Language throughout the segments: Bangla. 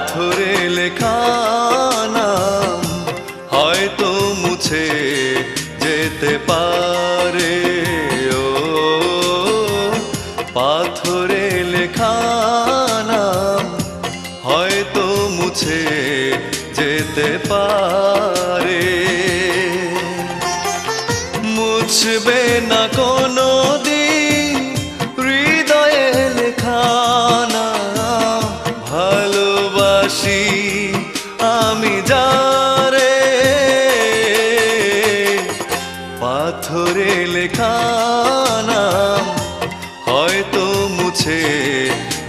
পাথরে লেখা নাম হয়তো মুছে যেতে পারে। ও পাথরে লেখা নাম হয়তো মুছে যেতে পারে। মুছবে না কোনো দিন হৃদয়ে লেখা নাম ভালোবাসি আমি যারে। পাথরে লেখা নাম হয়তো মুছে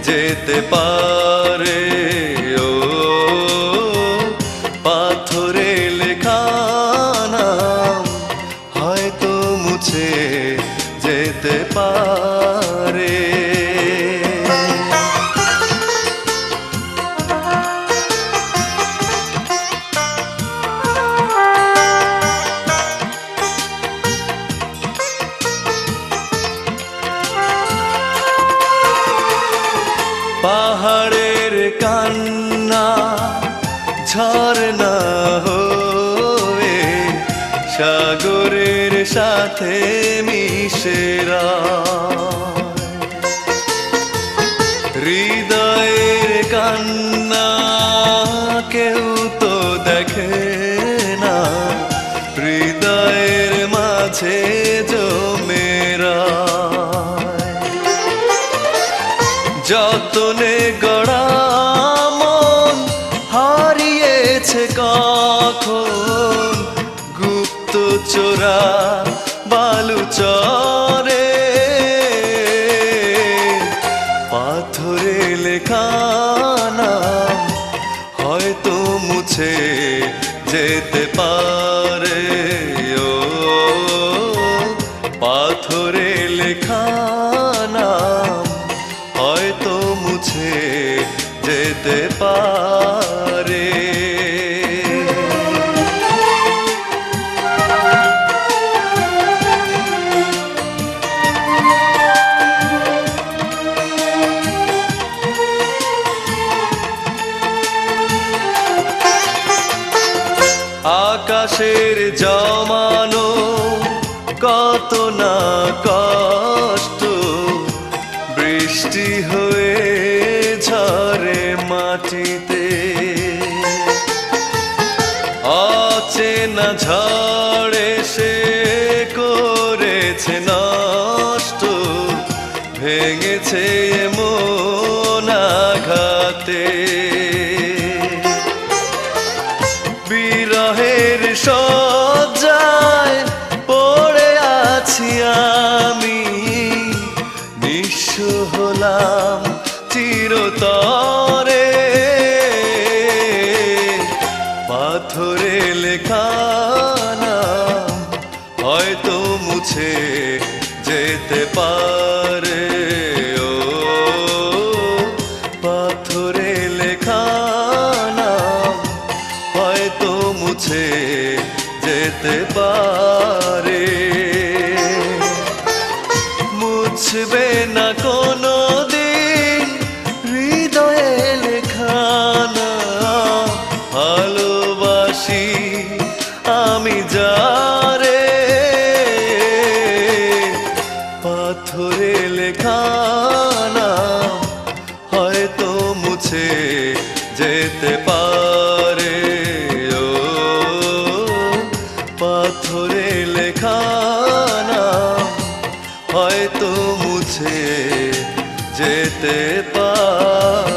যেতে পারে। ও পাথরে লেখা নাম হয়তো মুছে যেতে পারে। পাহাড়ের কান্না ঝরনা হয়ে সাগরের সাথে মিশেরা। হৃদয়ের কান্না কেউ তো দেখে না, হৃদয়ের মাঝে জমেরা। যতনে গড়া মন হারিয়েছে কখন গুপ্ত চোরা বালুচরে। পাথরে লেখা নাম হয়তো মুছে যেতে পারে। ও পাথরে লেখা নাম হয়তো মুছে যেতে পারে। আকাশের জমানো কত না কষ্ট বৃষ্টি হয়ে ঝরে মাটিতে। অচেনা ঝড়ে সে করেছে নষ্ট, ভেঙেছে মন আঘাতে। বিরহের শয্যায় পড়ে আছি আমি, নিঃস্ব হলাম চিরতরে। পাথরে লেখা নাম হয়তো মুছে যেতে পারে। ও পাথরে লেখা নাম হয়তো মুছে যেতে পারে। মুছবে না কোনো দিন হৃদয়ে লেখা নাম ভালোবাসি আমি যারে। পাথরে লেখা নাম হয়তো মুছে যেতে পারে। ও পাথরে লেখা নাম হয়তো মুছে যেতে পারে।